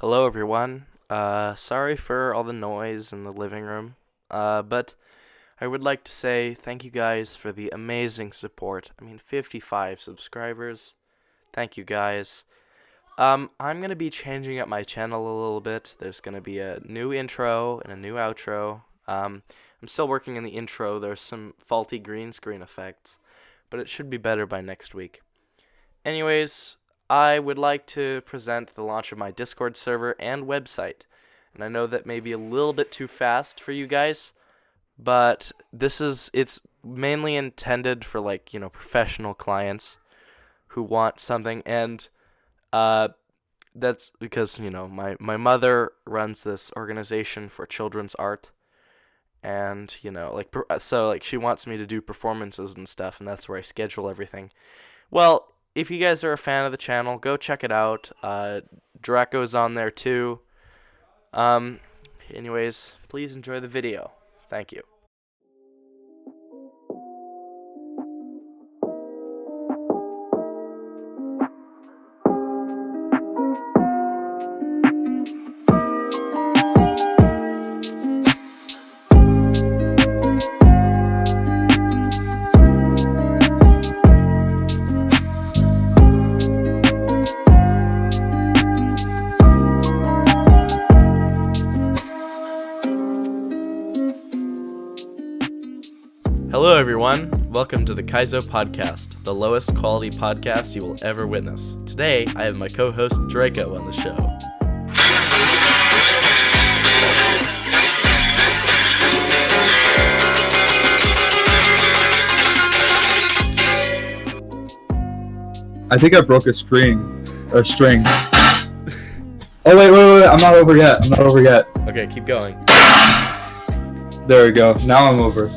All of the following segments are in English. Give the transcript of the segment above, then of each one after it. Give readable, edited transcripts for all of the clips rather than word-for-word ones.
Hello, everyone. Sorry for all the noise in the living room. But I would like to say thank you guys for the amazing support. 55 subscribers. Thank you guys. I'm gonna be changing up my channel a little bit. There's gonna be a new intro and a new outro. I'm still working on the intro. There's some faulty green screen effects, but it should be better by next week. Anyways, I would like to present the launch of my Discord server and website. And I know that may be a little bit too fast for you guys, but it's mainly intended for professional clients who want something, and that's because, my mother runs this organization for children's art, and she wants me to do performances and stuff, and that's where I schedule everything. Well, if you guys are a fan of the channel, go check it out. Drak0's on there too. Anyways, please enjoy the video. Thank you. Hello everyone, welcome to the Kaizo podcast, the lowest quality podcast you will ever witness. Today, I have my co-host Drak0 on the show. I think I broke a string. Oh wait, I'm not over yet. Okay, keep going. There we go, now I'm over.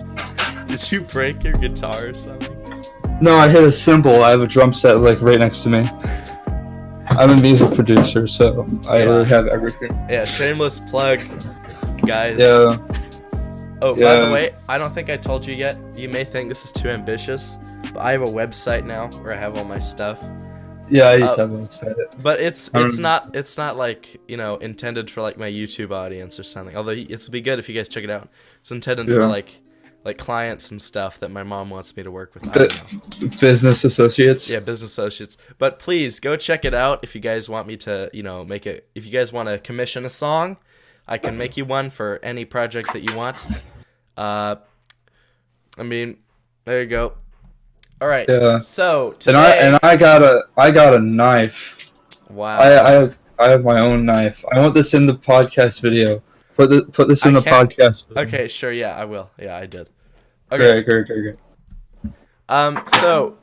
Did you break your guitar or something? No, I hit a cymbal. I have a drum set right next to me. I'm a music producer, so I really have everything. Yeah, shameless plug, guys. Yeah. Oh, by the way, I don't think I told you yet. You may think this is too ambitious, but I have a website now where I have all my stuff. Yeah, I used to have a website. But it's not like, intended for my YouTube audience or something. Although it'll be good if you guys check it out. It's intended for like clients and stuff that my mom wants me to work with. I don't know. Business associates. Yeah, business associates. But please go check it out if you guys want me to, make it. If you guys want to commission a song, I can make you one for any project that you want. There you go. All right. Yeah. So today, I got a knife. Wow. I have my own knife. I want this in the podcast video. Put this in the podcast video. Okay, sure. Yeah, I will. Yeah, I did. Okay. Great. So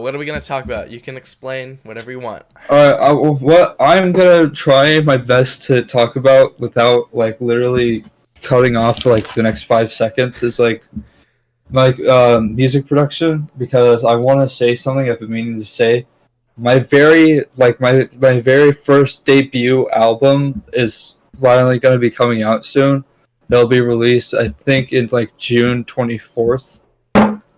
what are we gonna talk about? You can explain whatever you want. Alright, what I'm gonna try my best to talk about without literally cutting off the next 5 seconds is music production, because I want to say something I've been meaning to say. My very first debut album is finally going to be coming out soon. They'll be released, I think, in June 24th,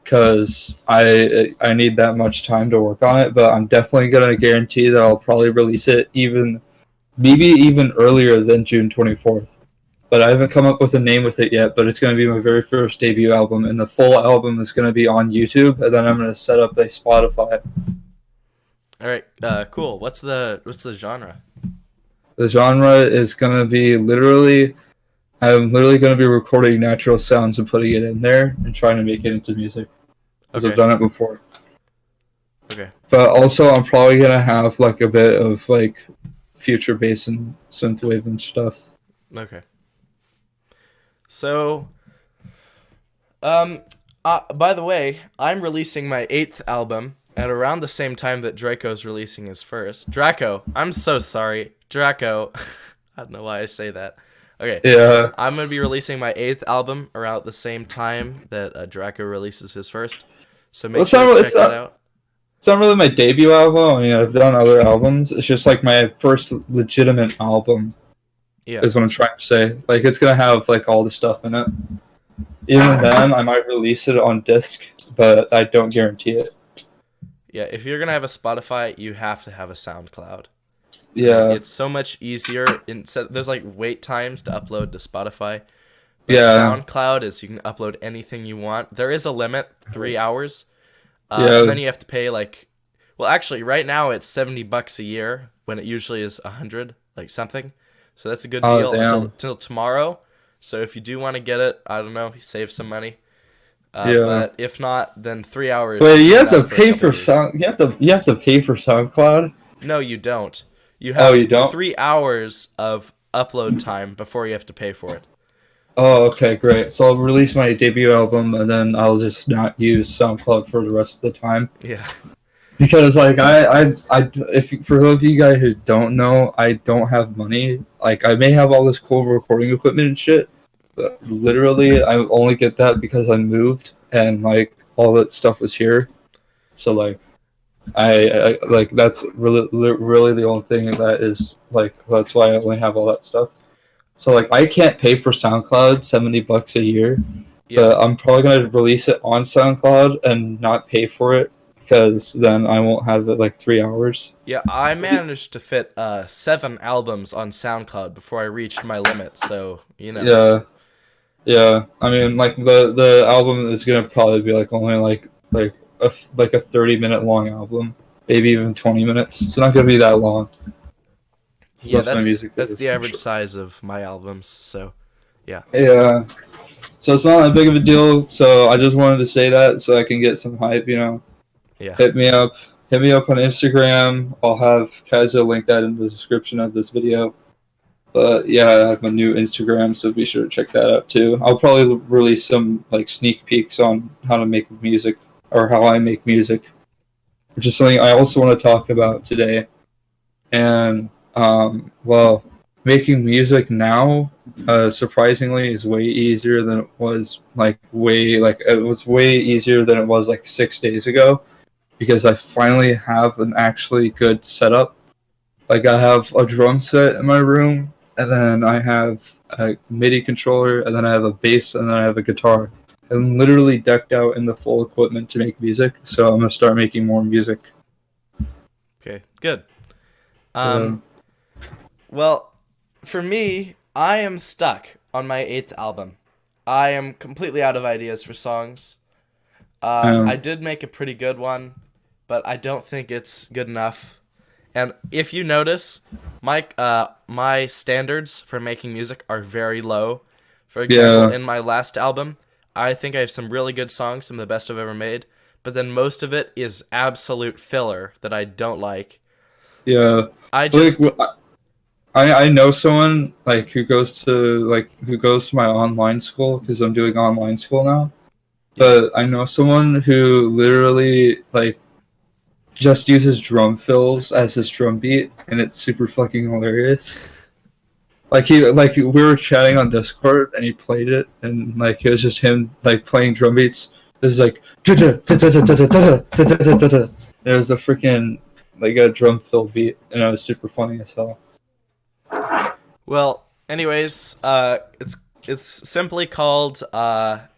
because I need that much time to work on it. But I'm definitely going to guarantee that I'll probably release it maybe even earlier than June 24th. But I haven't come up with a name with it yet. But it's going to be my very first debut album, and the full album is going to be on YouTube, and then I'm going to set up a Spotify. All right, cool. What's the genre? The genre is gonna be I'm literally gonna be recording natural sounds and putting it in there and trying to make it into music, because I've done it before. Okay. But also, I'm probably gonna have a bit of future bass and synthwave and stuff. Okay. So, by the way, I'm releasing my 8th album at around the same time that Drak0's releasing his first. Drak0, I'm so sorry. Drak0, I don't know why I say that. Okay. Yeah. I'm going to be releasing my 8th album around the same time that Drak0 releases his first. So make sure to check that out. It's not really my debut album. I've done other albums. It's just my first legitimate album. Yeah. Is what I'm trying to say. It's going to have all the stuff in it. Even then, I might release it on disc, but I don't guarantee it. Yeah, if you're going to have a Spotify, you have to have a SoundCloud. Yeah. It's so much easier. There's like wait times to upload to Spotify, but Yeah. SoundCloud is you can upload anything you want. There is a limit, 3 hours, and Yeah. then you have to pay like, well, actually, right now it's $70 a year when it usually is 100, like something. So that's a good Oh deal until damn. tomorrow. So if you do want to get it, I don't know, save some money. Yeah. But if not, then 3 hours Wait, you you can get have out to for a pay couple for years. You have to pay for SoundCloud? No, you don't. You Oh, have you don't? 3 hours of upload time before you have to pay for it. Oh, okay, great. So I'll release my debut album and then I'll just not use SoundCloud for the rest of the time. Yeah. Because like if for those of you guys who don't know, I don't have money. Like I may have all this cool recording equipment and shit, but literally I only get that because I moved and like all that stuff was here. So like I like that's really the only thing that is like that's why I only have all that stuff. So like I can't pay for SoundCloud $70 a year, Yeah. but I'm probably gonna release it on SoundCloud and not pay for it because then I won't have it like 3 hours. Yeah, I managed to fit 7 albums on SoundCloud before I reached my limit, so, Yeah, yeah. I mean, like the album is gonna probably be like only like a 30-minute long album, maybe even 20 minutes. It's not gonna be that long. Yeah, Most of my that's music that's is the average short. size of my albums, so yeah. Yeah. So it's not that big of a deal. So I just wanted to say that so I can get some hype. Yeah. Hit me up. Hit me up on Instagram. I'll have Kaizo link that in the description of this video. But yeah, I have a new Instagram, so be sure to check that out too. I'll probably release some like sneak peeks on how to make music or how I make music, which is something I also want to talk about today. And well, making music now, surprisingly, is way easier than it was it was way easier than it was like 6 days ago because I finally have an actually good setup. Like I have a drum set in my room, and then I have a MIDI controller, and then I have a bass, and then I have a guitar. I'm literally decked out in the full equipment to make music, so I'm gonna start making more music. Okay, good. Yeah, Um, well, for me, I am stuck on my 8th album. I am completely out of ideas for songs. I um, did make a pretty good one, but I don't think it's good enough. And if you notice, my standards for making music are very low. For example, yeah, in my last album, I think I have some really good songs, some of the best I've ever made, but then most of it is absolute filler that I don't like. yeah. I Like just I know someone who goes to my online school because I'm doing online school now. yeah. But I know someone who literally like just uses drum fills as his drum beat, and it's super fucking hilarious. We were chatting on Discord, and he played it, and like it was just him like playing drum beats. It was like it was a freaking like a drum fill beat, and it was super funny as hell. Well, anyways, it's simply called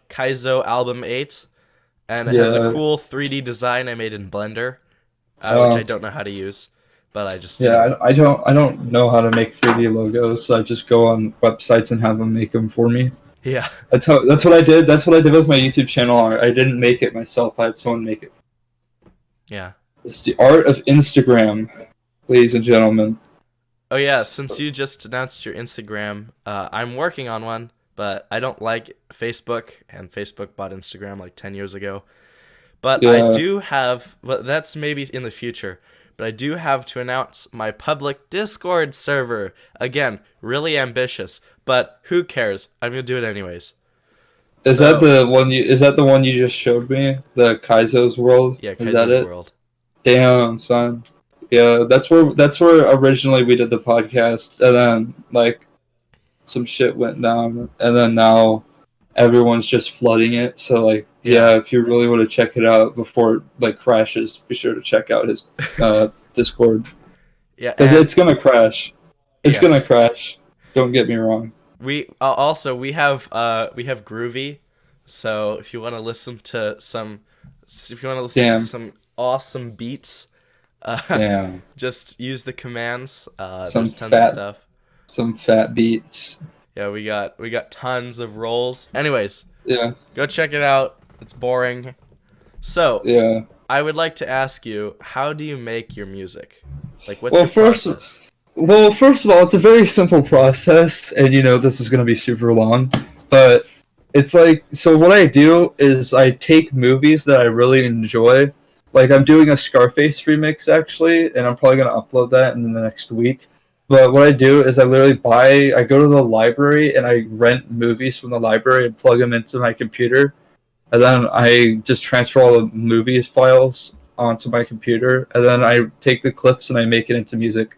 Kaizo Album 8, and it has a Yeah, cool 3D design I made in Blender, which I um, don't know how to use, but I just yeah. I don't know how to make 3D logos, so I just go on websites and have them make them for me. yeah. That's what I did. That's what I did with my YouTube channel. I didn't make it myself. I had someone make it. Yeah. It's the art of Instagram, ladies and gentlemen. Oh yeah, since you just announced your Instagram, I'm working on one, but I don't like Facebook, and Facebook bought Instagram like 10 years ago. But I Yeah, do have, well, that's maybe in the future, but I do have to announce my public Discord server. Again, really ambitious, but who cares? I'm going to do it anyways. So, is that the one you just showed me? The Kaizo's world? yeah, Is that Kaizo's it? World. Damn, son. Yeah, that's where originally we did the podcast, and then like some shit went down, and then now everyone's just flooding it. So like, Yeah. yeah, if you really want to check it out before it like crashes, be sure to check out his Discord Yeah, because and it's gonna crash. It's yeah. gonna crash. Don't get me wrong. We have Groovy, so if you want to listen to some Damn. awesome beats, Damn. Just use the commands. Some There's tons of fat stuff. some fat beats. Yeah, we got tons of roles. Anyways, Yeah. go check it out. It's boring. So, Yeah. I would like to ask you, how do you make your music? Like, what's Well, your first process? well, first of all, it's a very simple process, and this is going to be super long, but it's like, so what I do is I take movies that I really enjoy. Like, I'm doing a Scarface remix actually, and I'm probably going to upload that in the next week. But what I do is I go to the library and I rent movies from the library and plug them into my computer, and then I just transfer all the movies files onto my computer, and then I take the clips and I make it into music.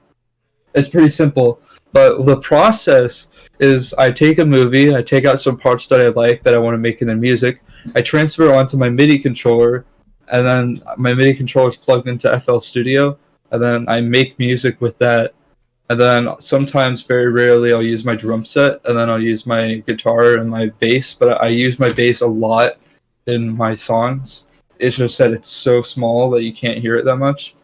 It's pretty simple, but the process is I take a movie, I take out some parts that I like that I want to make into music, I transfer it onto my MIDI controller, and then my MIDI controller is plugged into FL Studio, and then I make music with that. And then sometimes, very rarely, I'll use my drum set, and then I'll use my guitar and my bass, but I use my bass a lot in my songs. It's just that it's so small that you can't hear it that much.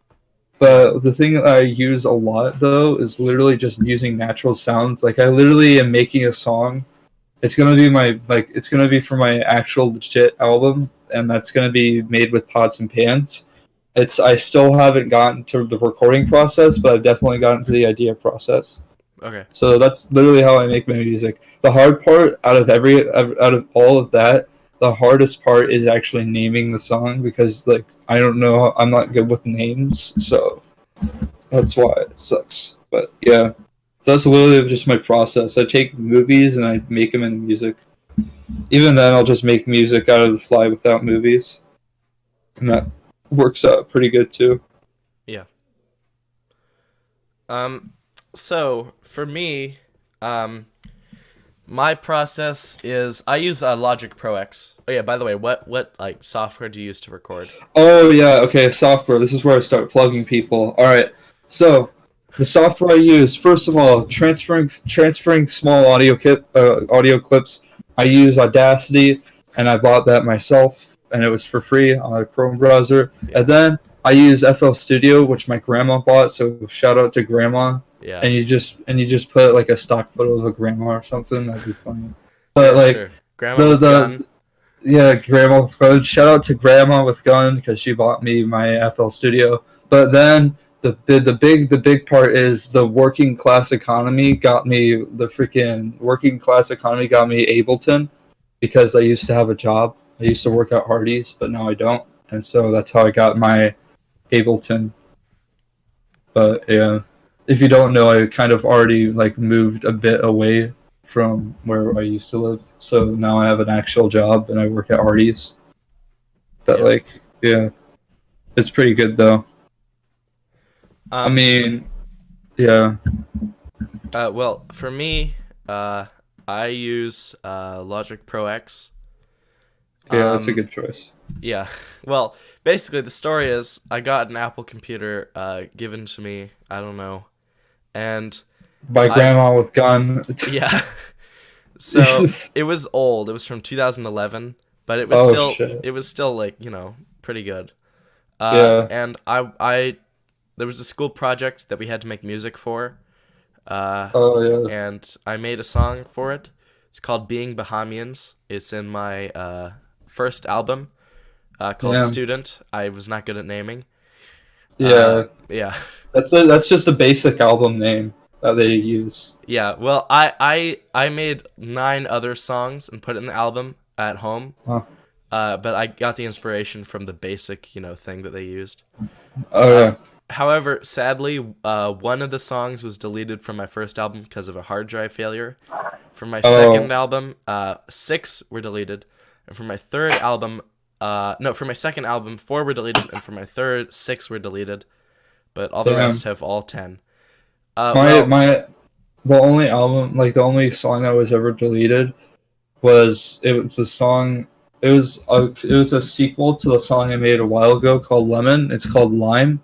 Yeah. But the thing that I use a lot though is literally just using natural sounds. Like I literally am making a song. It's gonna be for my actual legit album, and that's gonna be made with pots and pans. I still haven't gotten to the recording process, but I've definitely gotten to the idea process. Okay. So that's literally how I make my music. The hard part out of all of that, the hardest part is actually naming the song because like I don't know, I'm not good with names, so that's why it sucks. But yeah, so that's literally just my process. I take movies and I make them into music. Even then, I'll just make music out of the fly without movies, and that works out pretty good too. Yeah. Um, so for me, um, my process is I use Logic Pro X. Oh yeah, by the way, what like software do you use to record? Oh yeah, okay, software. This is where I start plugging people. All right, so the software I use, first of all, transferring small audio clips. I use Audacity, and I bought that myself, and it was for free on a Chrome browser. Yeah. And then I use FL Studio, which my grandma bought. So shout out to grandma. Yeah. And you just put like a stock photo of a grandma or something. That'd be funny. But Yeah, like sure. Grandma the with gun. the yeah, grandma with gun. Shout out to grandma with gun because she bought me my FL Studio. But then the big part is the working class economy got me Ableton because I used to have a job. I used to work at Hardee's, but now I don't, and so that's how I got my Ableton. But yeah, if you don't know, I kind of already like moved a bit away from where I used to live, so now I have an actual job and I work at Hardee's. But Yeah. like, yeah, it's pretty good though. I Um, mean, yeah, well, for me, I use Logic Pro X. yeah, that's a Um, good choice. yeah. Well, basically, the story is I got an Apple computer given to me. I don't know, and By I grandma with gun. yeah. So it was old. It was from 2011, but it was Oh still shit. it was still like pretty good. Yeah. And I there was a school project that we had to make music for, uh, Oh yeah. and I made a song for it. It's called Being Bahamians. It's in my first album called Yeah. Student. I was not good at naming. Yeah. Yeah. That's just a basic album name that they use. Yeah. Well, I made 9 other songs and put it in the album at home. Huh. But I got the inspiration from the basic, thing that they used. Oh Uh, yeah. However, sadly, one of the songs was deleted from my first album because of a hard drive failure. For my Oh second album, 6 were deleted, and for my third album, no, for my second album, 4 were deleted, and for my third, 6 were deleted, but all the damn. rest have all 10. My Well, my the only song that was ever deleted was a song. It was a sequel to the song I made a while ago called Lemon. It's called Lime,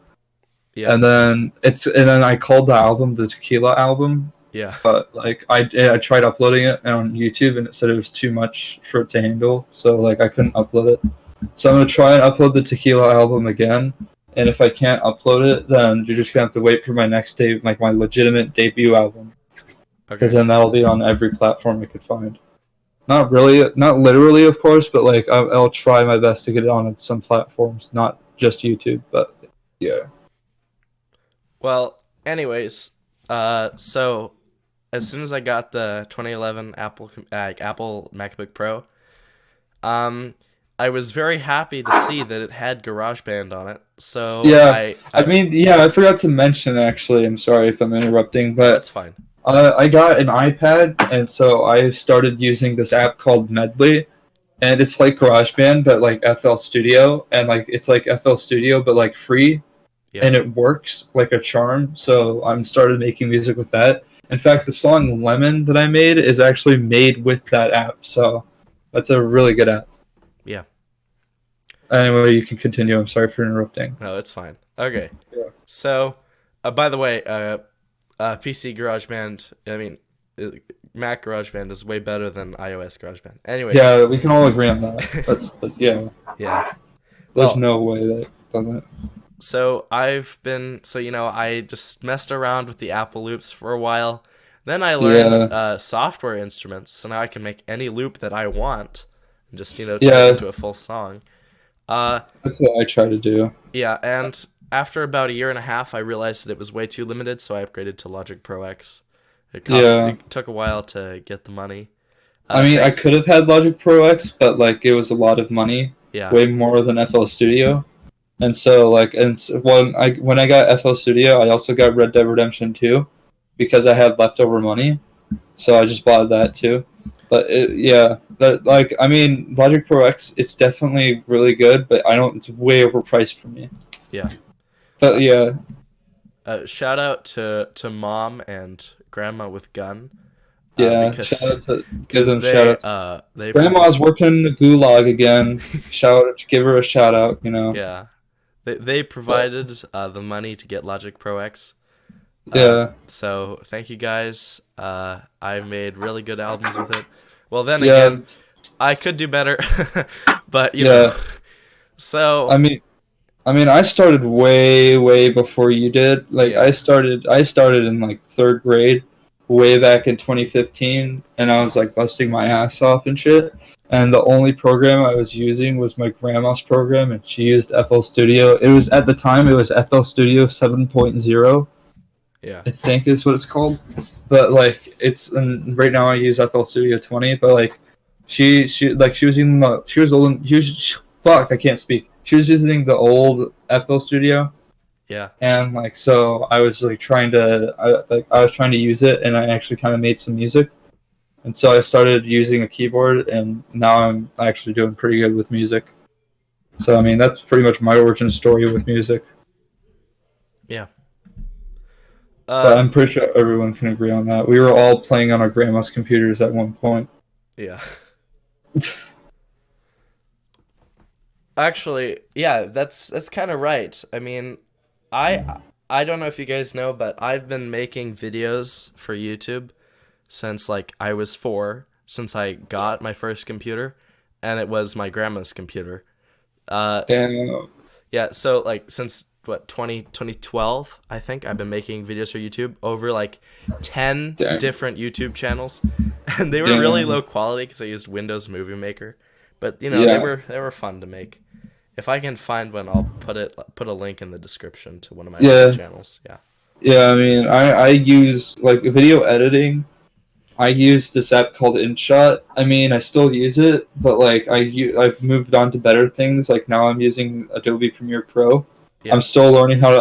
yeah, and then I called the album the Tequila album. yeah, But like I tried uploading it on YouTube and it said it was too much for it to handle, so like I couldn't upload it. So I'm gonna try and upload the Tequila album again, and if I can't upload it, then you're just gonna have to wait for my next day, like my legitimate debut album, because Okay. then that'll be on every platform I could find. Not really, not literally, of course, but like I'll try my best to get it on some platforms, not just YouTube. But yeah, Well, anyways, so as soon as I got the 2011 Apple MacBook Pro, um, I was very happy to see that it had GarageBand on it. So yeah. I, I I mean, yeah, I forgot to mention actually. I'm sorry if I'm interrupting, no, but it's fine. I got an iPad, and so I started using this app called Medley, and it's like GarageBand, but like FL Studio, and like it's like FL Studio, but like free, Yeah, and it works like a charm. So I'm started making music with that. In fact, the song Lemon that I made is actually made with that app. So that's a really good app. yeah. Anyway, you can continue. I'm sorry for interrupting. No, it's fine. Okay. Yeah, So, by the way, PC GarageBand, I mean, uh, Mac GarageBand is way better than iOS GarageBand. Anyways, yeah, we can all agree on that. That's yeah. yeah. There's Well, no way that doesn't. so I just messed around with the Apple loops for a while. Then I learned Yeah, software instruments, so now I can make any loop that I want, and just turn it yeah. into a full song. Uh, That's what I try to do. yeah, and after about a year and a half, I realized that it was way too limited, so I upgraded to Logic Pro X. Yeah. It took a while to get the money. I mean, I Thanks. could have had Logic Pro X, but like it was a lot of money, Yeah, way more than FL Studio. And so like, and so when I got FL Studio, I also got Red Dead Redemption 2 because I had leftover money. So I just bought that too. But yeah, but like I mean, Logic Pro X, it's definitely really good, but I don't. It's way overpriced for me. yeah. But Uh, yeah, Shout out to mom and grandma with gun, yeah. Shout because out to give because them shout outs. they Grandma's working in the gulag again. Give her a shout out. You know. yeah, they But provided the money to get Logic Pro X. yeah, So thank you guys. I made really good albums with it. Well, then yeah, again, I could do better, but yeah. So I mean, I started way, way before you did. Like, yeah, I started in like third grade, way back in 2015, and I was like busting my ass off and shit. And the only program I was using was my grandma's program, and she used FL Studio. It was at the time it was FL Studio 7.0, yeah, I think is what it's called. But like, and right now I use FL Studio 20. But like, she was using she was old. Fuck, I can't speak. She was using the old FL Studio, yeah, and like so I was like I was trying to use it, and I actually kind of made some music, and so I started using a keyboard, and now I'm actually doing pretty good with music. So I mean that's pretty much my origin story with music. yeah. But Uh, I'm pretty sure everyone can agree on that. We were all playing on our grandma's computers at one point. yeah. Actually, yeah, that's kind of right. I mean, I don't know if you guys know, but I've been making videos for YouTube since like I was 4, since I got my first computer, and it was my grandma's computer. Uh, And yeah, so like since what 2012, I think I've been making videos for YouTube over like 10 dang, different YouTube channels, and they were really dang, low quality because I used Windows Movie Maker, but yeah, they were fun to make. If I can find one, I'll put a link in the description to one of my older yeah, channels. Yeah. yeah. I mean, I use like video editing. I use this app called InShot. I mean, I still use it, but like I've moved on to better things. Like now I'm using Adobe Premiere Pro. Yeah. I'm still learning how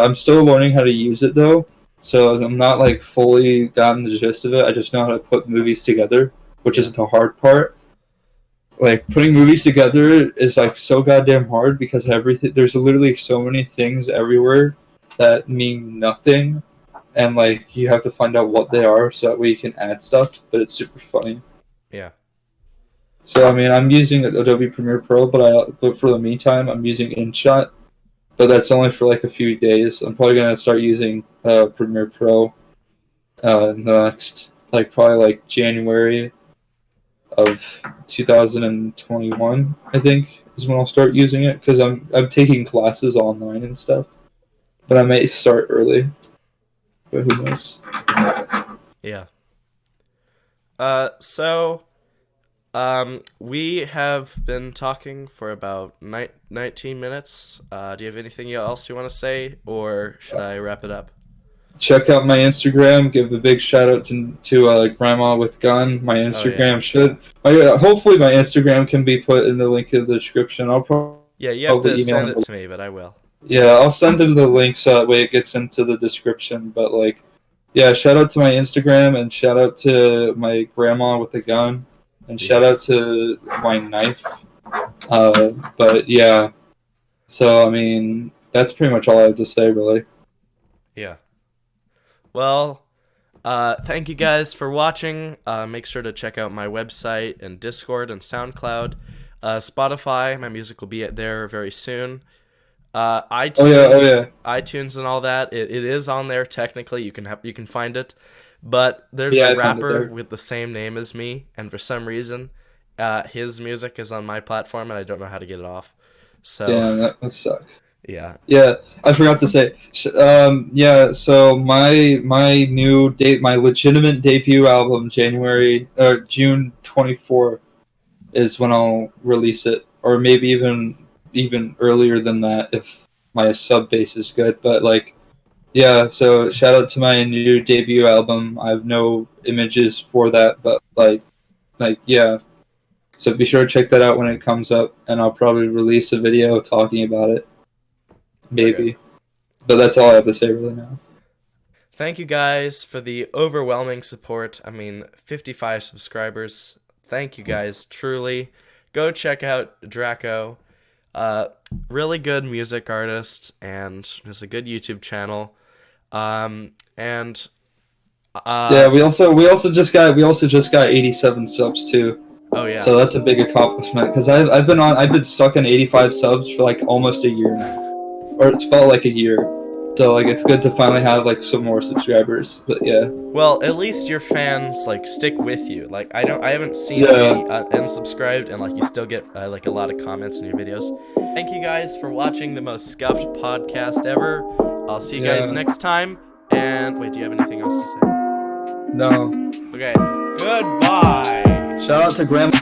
to use it though. So I'm not like fully gotten the gist of it. I just know how to put movies together, which Yeah. is the hard part. Like putting movies together is like so goddamn hard because everything there's literally so many things everywhere that mean nothing, and like you have to find out what they are so that way you can add stuff, but it's super funny. Yeah. So I mean I'm using Adobe Premiere Pro, but for the meantime I'm using InShot, but that's only for like a few days. I'm probably gonna start using Premiere Pro next, like probably like January of 2021, I think, is when I'll start using it because I'm taking classes online and stuff. but I may start early. But who knows? Yeah. So we have been talking for about 19 minutes. Do you have anything else you want to say, or should I wrap it up? Check out my Instagram. Give a big shout out to Grandma with Gun. My Oh yeah. Instagram hopefully my Instagram can be put in the link in the description. I'll Yeah, you have to probably email send him. it to me, but I will. Yeah, I'll send him the link so that way it gets into the description. But like, yeah, shout out to my Instagram and shout out to my grandma with the gun and shout Yeah. out to my knife. But yeah, so I mean that's pretty much all I have to say really. Yeah. Well, thank you guys for watching. Make sure to check out my website and Discord and SoundCloud. Spotify, my music will be there very soon. iTunes, Oh yeah. iTunes and all that. It is on there technically. You can find it, but there's Yeah, a I found it rapper there. with the same name as me, and for some reason, his music is on my platform, and I don't know how to get it off. So Damn, that must suck. yeah, Yeah, I forgot to say. Yeah, so my new date, my legitimate debut album, June 24th, is when I'll release it, or maybe even earlier than that if my sub base is good. But like, yeah. So shout out to my new debut album. I have no images for that, but like yeah. So be sure to check that out when it comes up, and I'll probably release a video talking about it. okay. Maybe. But that's all I have to say really now. Thank you guys for the overwhelming support. I mean, 55 subscribers. Thank you guys, truly. Go check out Drak0. Really good music artist and has a good YouTube channel. And Yeah, we also just got 87 subs too. oh yeah. So that's a big accomplishment because I've been stuck on 85 subs for like almost a year now, or it's felt like a year. So like it's good to finally have like some more subscribers. But yeah, Well, at least your fans like stick with you. Like I haven't seen Yeah. any unsubscribed, and like you still get like a lot of comments in your videos. Thank you guys for watching the most scuffed podcast ever. I'll see you guys Yeah. next time. And wait, do you have anything else to say? no. Okay, goodbye. Shout out to Grandma.